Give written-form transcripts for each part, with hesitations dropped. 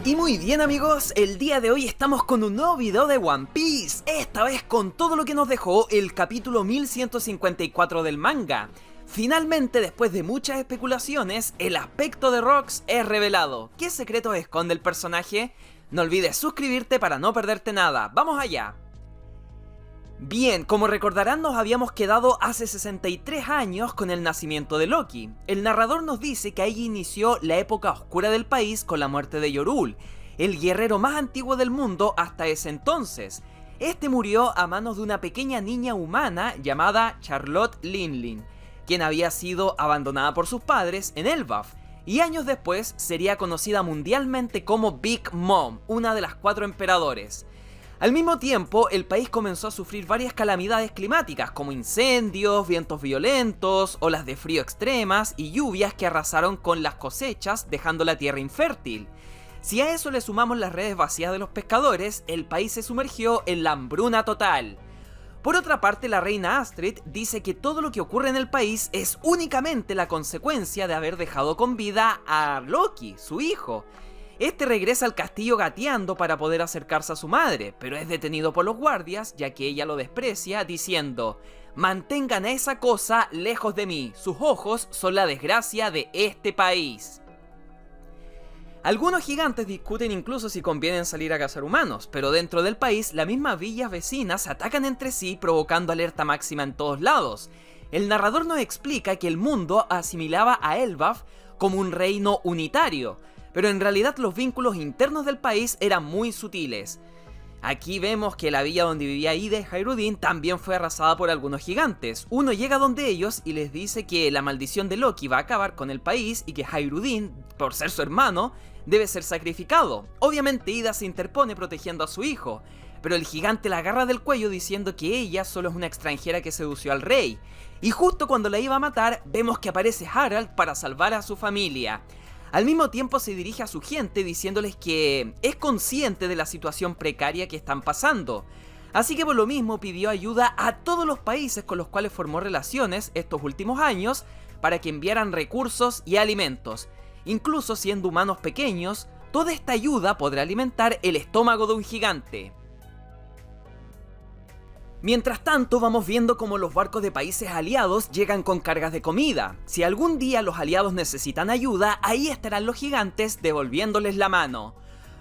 Y muy bien amigos, el día de hoy estamos con un nuevo video de One Piece, esta vez con todo lo que nos dejó el capítulo 1154 del manga. Finalmente, después de muchas especulaciones, el aspecto de Rocks es revelado. ¿Qué secretos esconde el personaje? No olvides suscribirte para no perderte nada, ¡vamos allá! Bien, como recordarán nos habíamos quedado hace 63 años con el nacimiento de Loki. El narrador nos dice que ahí inició la época oscura del país con la muerte de Yorul, el guerrero más antiguo del mundo hasta ese entonces. Este murió a manos de una pequeña niña humana llamada Charlotte Linlin, quien había sido abandonada por sus padres en Elbaf, y años después sería conocida mundialmente como Big Mom, una de las 4 emperadores. Al mismo tiempo, el país comenzó a sufrir varias calamidades climáticas como incendios, vientos violentos, olas de frío extremas y lluvias que arrasaron con las cosechas, dejando la tierra infértil. Si a eso le sumamos las redes vacías de los pescadores, el país se sumergió en la hambruna total. Por otra parte, la reina Astrid dice que todo lo que ocurre en el país es únicamente la consecuencia de haber dejado con vida a Loki, su hijo. Este regresa al castillo gateando para poder acercarse a su madre, pero es detenido por los guardias ya que ella lo desprecia diciendo: mantengan a esa cosa lejos de mí, sus ojos son la desgracia de este país. Algunos gigantes discuten incluso si conviene salir a cazar humanos, pero dentro del país las mismas villas vecinas se atacan entre sí provocando alerta máxima en todos lados. El narrador nos explica que el mundo asimilaba a Elbaf como un reino unitario, pero en realidad los vínculos internos del país eran muy sutiles. Aquí vemos que la villa donde vivía Ida y Hayreudin también fue arrasada por algunos gigantes. Uno llega donde ellos y les dice que la maldición de Loki va a acabar con el país y que Hayreudin, por ser su hermano, debe ser sacrificado. Obviamente Ida se interpone protegiendo a su hijo, pero el gigante la agarra del cuello diciendo que ella solo es una extranjera que sedució al rey. Y justo cuando la iba a matar, vemos que aparece Harald para salvar a su familia. Al mismo tiempo se dirige a su gente diciéndoles que es consciente de la situación precaria que están pasando. Así que por lo mismo pidió ayuda a todos los países con los cuales formó relaciones estos últimos años para que enviaran recursos y alimentos. Incluso siendo humanos pequeños, toda esta ayuda podrá alimentar el estómago de un gigante. Mientras tanto, vamos viendo cómo los barcos de países aliados llegan con cargas de comida. Si algún día los aliados necesitan ayuda, ahí estarán los gigantes devolviéndoles la mano.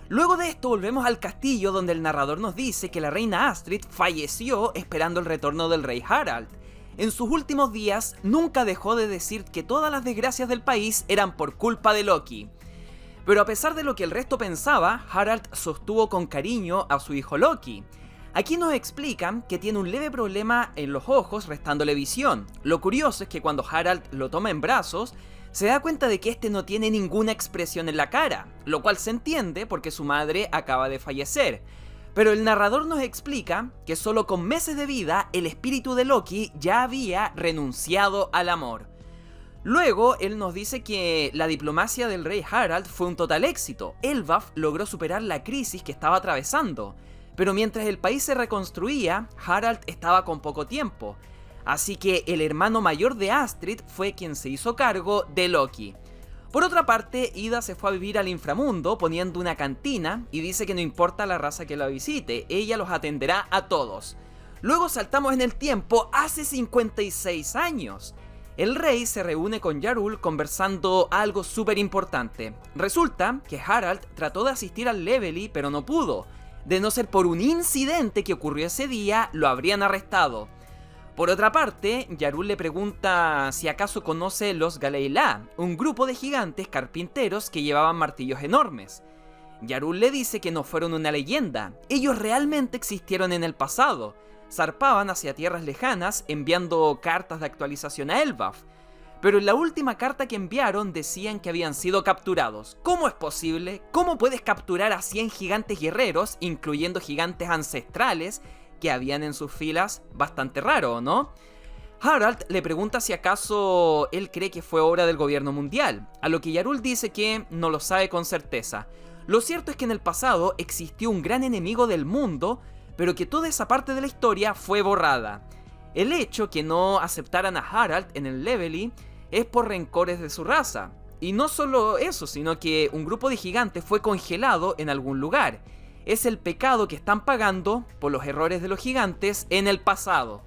Luego de esto volvemos al castillo donde el narrador nos dice que la reina Astrid falleció esperando el retorno del rey Harald. En sus últimos días nunca dejó de decir que todas las desgracias del país eran por culpa de Loki. Pero a pesar de lo que el resto pensaba, Harald sostuvo con cariño a su hijo Loki. Aquí nos explican que tiene un leve problema en los ojos restándole visión. Lo curioso es que cuando Harald lo toma en brazos, se da cuenta de que este no tiene ninguna expresión en la cara, lo cual se entiende porque su madre acaba de fallecer. Pero el narrador nos explica que solo con meses de vida el espíritu de Loki ya había renunciado al amor. Luego él nos dice que la diplomacia del rey Harald fue un total éxito. Elbaf logró superar la crisis que estaba atravesando. Pero mientras el país se reconstruía, Harald estaba con poco tiempo, así que el hermano mayor de Astrid fue quien se hizo cargo de Loki. Por otra parte, Ida se fue a vivir al inframundo poniendo una cantina y dice que no importa la raza que la visite, ella los atenderá a todos. Luego saltamos en el tiempo hace 56 años. El rey se reúne con Yarul conversando algo súper importante. Resulta que Harald trató de asistir al Levely pero no pudo. De no ser por un incidente que ocurrió ese día, lo habrían arrestado. Por otra parte, Yarul le pregunta si acaso conoce los Galeilá, un grupo de gigantes carpinteros que llevaban martillos enormes. Yarul le dice que no fueron una leyenda, ellos realmente existieron en el pasado. Zarpaban hacia tierras lejanas enviando cartas de actualización a Elbaf. Pero en la última carta que enviaron decían que habían sido capturados. ¿Cómo es posible? ¿Cómo puedes capturar a 100 gigantes guerreros, incluyendo gigantes ancestrales, que habían en sus filas? Bastante raro, ¿no? Harald le pregunta si acaso él cree que fue obra del gobierno mundial, a lo que Yarul dice que no lo sabe con certeza. Lo cierto es que en el pasado existió un gran enemigo del mundo, pero que toda esa parte de la historia fue borrada. El hecho que no aceptaran a Harald en el Levely es por rencores de su raza. Y no solo eso, sino que un grupo de gigantes fue congelado en algún lugar. Es el pecado que están pagando por los errores de los gigantes en el pasado.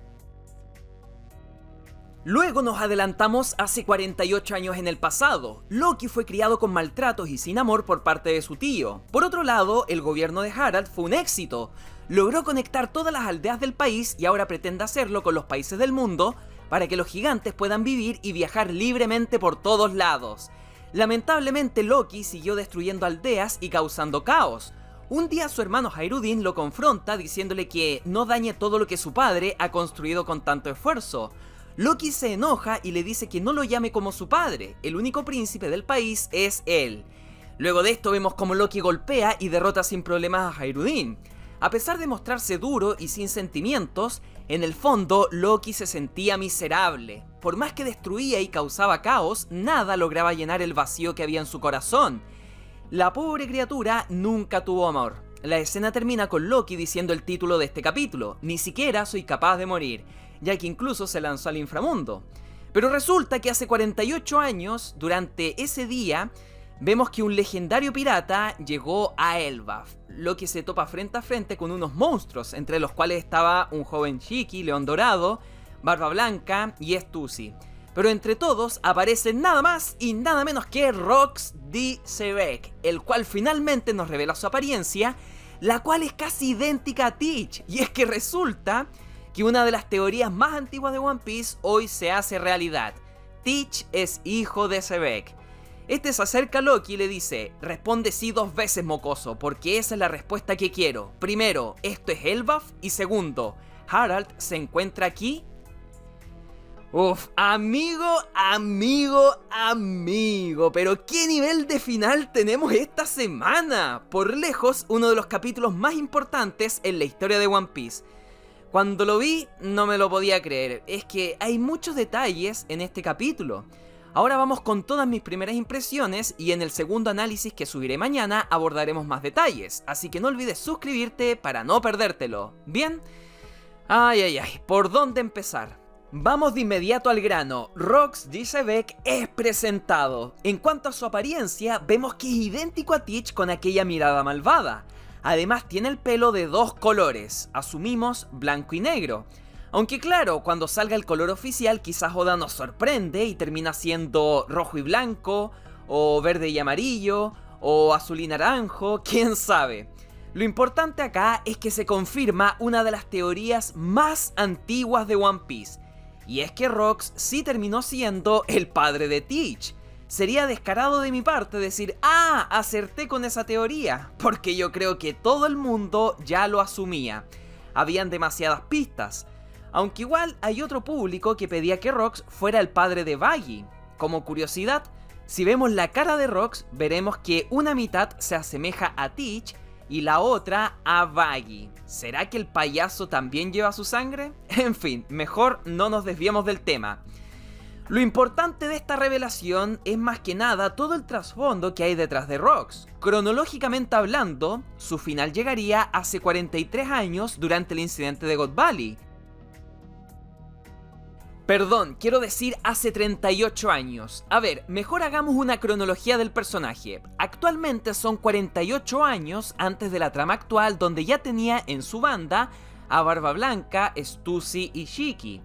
Luego nos adelantamos hace 48 años en el pasado. Loki fue criado con maltratos y sin amor por parte de su tío. Por otro lado, el gobierno de Harald fue un éxito. Logró conectar todas las aldeas del país y ahora pretende hacerlo con los países del mundo para que los gigantes puedan vivir y viajar libremente por todos lados. Lamentablemente Loki siguió destruyendo aldeas y causando caos. Un día su hermano Hyrudin lo confronta diciéndole que no dañe todo lo que su padre ha construido con tanto esfuerzo. Loki se enoja y le dice que no lo llame como su padre, el único príncipe del país es él. Luego de esto vemos como Loki golpea y derrota sin problemas a Hyrudin. A pesar de mostrarse duro y sin sentimientos, en el fondo Loki se sentía miserable. Por más que destruía y causaba caos, nada lograba llenar el vacío que había en su corazón. La pobre criatura nunca tuvo amor. La escena termina con Loki diciendo el título de este capítulo: ni siquiera soy capaz de morir, ya que incluso se lanzó al inframundo. Pero resulta que hace 48 años, durante ese día, vemos que un legendario pirata llegó a Elbaf. Loki se topa frente a frente con unos monstruos, entre los cuales estaba un joven Shiki, León Dorado, Barba Blanca y Stussy. Pero entre todos aparece nada más y nada menos que Rox D. Sebek, el cual finalmente nos revela su apariencia, la cual es casi idéntica a Teach. Y es que resulta que una de las teorías más antiguas de One Piece hoy se hace realidad. Teach es hijo de Sebek. Este se acerca a Loki y le dice: responde sí 2 veces, mocoso, porque esa es la respuesta que quiero. Primero, ¿esto es Elbaf? Y segundo, ¿Harald se encuentra aquí? Uf, amigo, pero ¿qué nivel de final tenemos esta semana? Por lejos, uno de los capítulos más importantes en la historia de One Piece. Cuando lo vi, no me lo podía creer. Es que hay muchos detalles en este capítulo. Ahora vamos con todas mis primeras impresiones y en el segundo análisis que subiré mañana abordaremos más detalles. Así que no olvides suscribirte para no perdértelo. ¿Bien? ¿Por dónde empezar? Vamos de inmediato al grano. Rox D. Sebek es presentado. En cuanto a su apariencia, vemos que es idéntico a Teach con aquella mirada malvada. Además tiene el pelo de 2 colores, asumimos blanco y negro. Aunque claro, cuando salga el color oficial quizás Oda nos sorprende y termina siendo rojo y blanco, o verde y amarillo, o azul y naranjo, quién sabe. Lo importante acá es que se confirma una de las teorías más antiguas de One Piece. Y es que Rox sí terminó siendo el padre de Teach. Sería descarado de mi parte decir: acerté con esa teoría, porque yo creo que todo el mundo ya lo asumía. Habían demasiadas pistas. Aunque igual hay otro público que pedía que Rox fuera el padre de Baggy. Como curiosidad, si vemos la cara de Rox, veremos que una mitad se asemeja a Teach y la otra a Baggy. ¿Será que el payaso también lleva su sangre? En fin, mejor no nos desviemos del tema. Lo importante de esta revelación es más que nada todo el trasfondo que hay detrás de Rox. Cronológicamente hablando, su final llegaría hace 43 años durante el incidente de God Valley. Perdón, quiero decir hace 38 años. A ver, mejor hagamos una cronología del personaje. Actualmente son 48 años antes de la trama actual, donde ya tenía en su banda a Barba Blanca, Stussy y Shiki.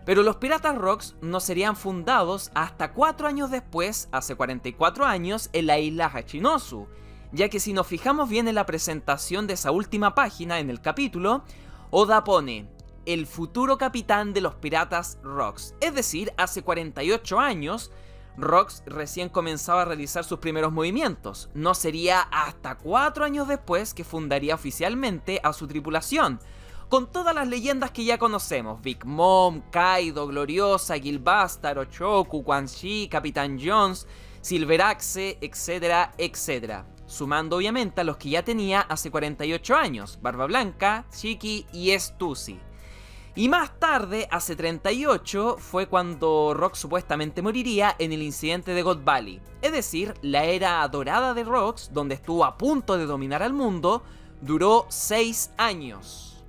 Pero los Piratas Rocks no serían fundados hasta 4 años después, hace 44 años, en la isla Hachinosu. Ya que si nos fijamos bien en la presentación de esa última página en el capítulo, Oda pone: el futuro capitán de los Piratas Rocks. Es decir, hace 48 años, Rocks recién comenzaba a realizar sus primeros movimientos. No sería hasta 4 años después que fundaría oficialmente a su tripulación, con todas las leyendas que ya conocemos: Big Mom, Kaido, Gloriosa, Gilbastar, Ochoku, Quan Chi, Capitán Jones, Silver Axe, etcétera, etcétera. Sumando obviamente a los que ya tenía hace 48 años, Barba Blanca, Shiki y Stussy. Y más tarde, hace 38, fue cuando Rox supuestamente moriría en el incidente de God Valley. Es decir, la era dorada de Rox, donde estuvo a punto de dominar al mundo, duró 6 años.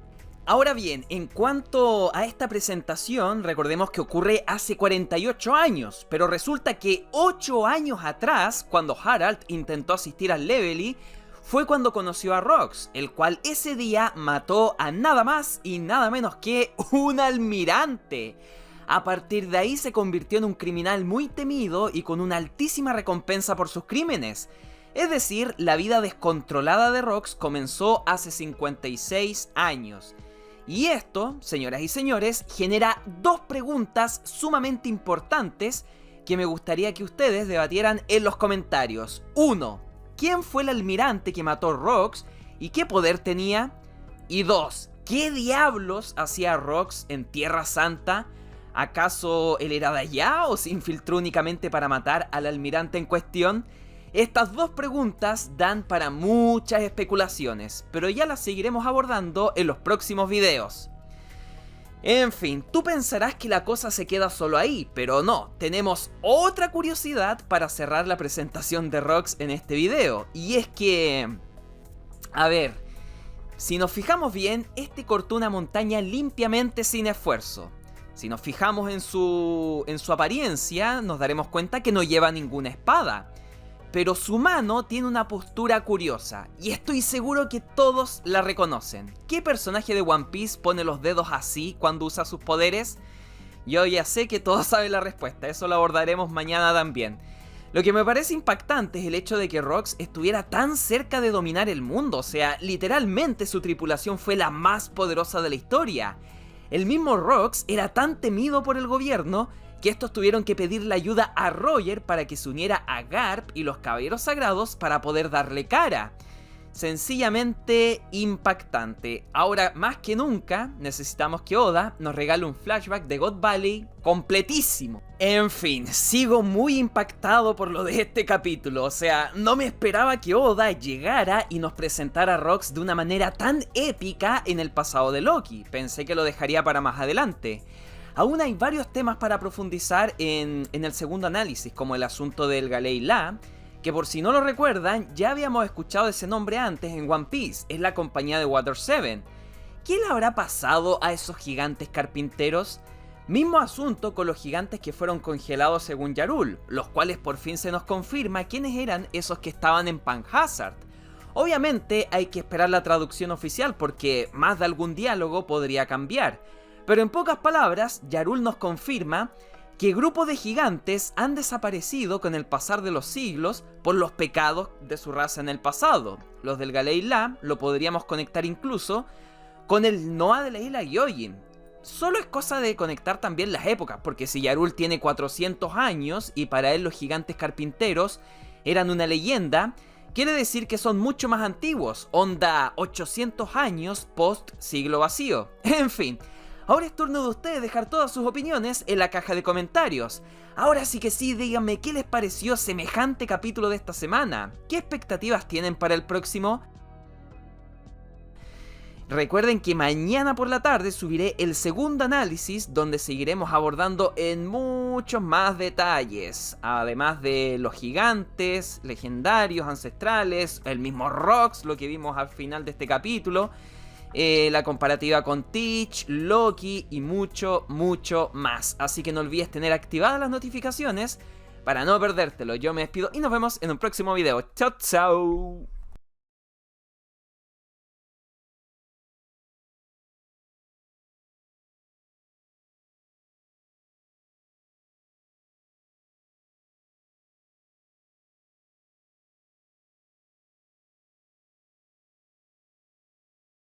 Ahora bien, en cuanto a esta presentación, recordemos que ocurre hace 48 años, pero resulta que 8 años atrás, cuando Harald intentó asistir al Levely, fue cuando conoció a Rox, el cual ese día mató a nada más y nada menos que un almirante. A partir de ahí se convirtió en un criminal muy temido y con una altísima recompensa por sus crímenes. Es decir, la vida descontrolada de Rox comenzó hace 56 años. Y esto, señoras y señores, genera dos preguntas sumamente importantes que me gustaría que ustedes debatieran en los comentarios. 1. ¿Quién fue el almirante que mató a Rox y qué poder tenía? Y 2. ¿Qué diablos hacía Rox en Tierra Santa? ¿Acaso él era de allá o se infiltró únicamente para matar al almirante en cuestión? Estas dos preguntas dan para muchas especulaciones, pero ya las seguiremos abordando en los próximos videos. En fin, tú pensarás que la cosa se queda solo ahí, pero no, tenemos otra curiosidad para cerrar la presentación de Rox en este video, y es que... A ver, si nos fijamos bien, este cortó una montaña limpiamente sin esfuerzo. Si nos fijamos en su apariencia, nos daremos cuenta que no lleva ninguna espada. Pero su mano tiene una postura curiosa, y estoy seguro que todos la reconocen. ¿Qué personaje de One Piece pone los dedos así cuando usa sus poderes? Yo ya sé que todos saben la respuesta, eso lo abordaremos mañana también. Lo que me parece impactante es el hecho de que Rox estuviera tan cerca de dominar el mundo, o sea, literalmente su tripulación fue la más poderosa de la historia. El mismo Rox era tan temido por el gobierno que estos tuvieron que pedirle ayuda a Roger para que se uniera a Garp y los Caballeros Sagrados para poder darle cara. Sencillamente impactante. Ahora, más que nunca, necesitamos que Oda nos regale un flashback de God Valley completísimo. En fin, sigo muy impactado por lo de este capítulo. O sea, no me esperaba que Oda llegara y nos presentara a Rox de una manera tan épica en el pasado de Loki. Pensé que lo dejaría para más adelante. Aún hay varios temas para profundizar en el segundo análisis, como el asunto del Galei La, que por si no lo recuerdan, ya habíamos escuchado ese nombre antes en One Piece, es la compañía de Water 7. ¿Qué le habrá pasado a esos gigantes carpinteros? Mismo asunto con los gigantes que fueron congelados según Yarul, los cuales por fin se nos confirma quiénes eran esos que estaban en Panhazard. Obviamente hay que esperar la traducción oficial porque más de algún diálogo podría cambiar, pero en pocas palabras, Yarul nos confirma que grupos de gigantes han desaparecido con el pasar de los siglos por los pecados de su raza en el pasado. Los del Galei La lo podríamos conectar incluso con el Noah de la isla Gyojin. Solo es cosa de conectar también las épocas, porque si Yarul tiene 400 años y para él los gigantes carpinteros eran una leyenda, quiere decir que son mucho más antiguos, onda 800 años post siglo vacío. En fin. Ahora es turno de ustedes dejar todas sus opiniones en la caja de comentarios. Ahora sí que sí, díganme qué les pareció semejante capítulo de esta semana. ¿Qué expectativas tienen para el próximo? Recuerden que mañana por la tarde subiré el segundo análisis donde seguiremos abordando en muchos más detalles. Además de los gigantes, legendarios, ancestrales, el mismo Rox, lo que vimos al final de este capítulo. La comparativa con Teach, Loki y mucho, mucho más. Así que no olvides tener activadas las notificaciones para no perdértelo. Yo me despido y nos vemos en un próximo video. Chao, chao.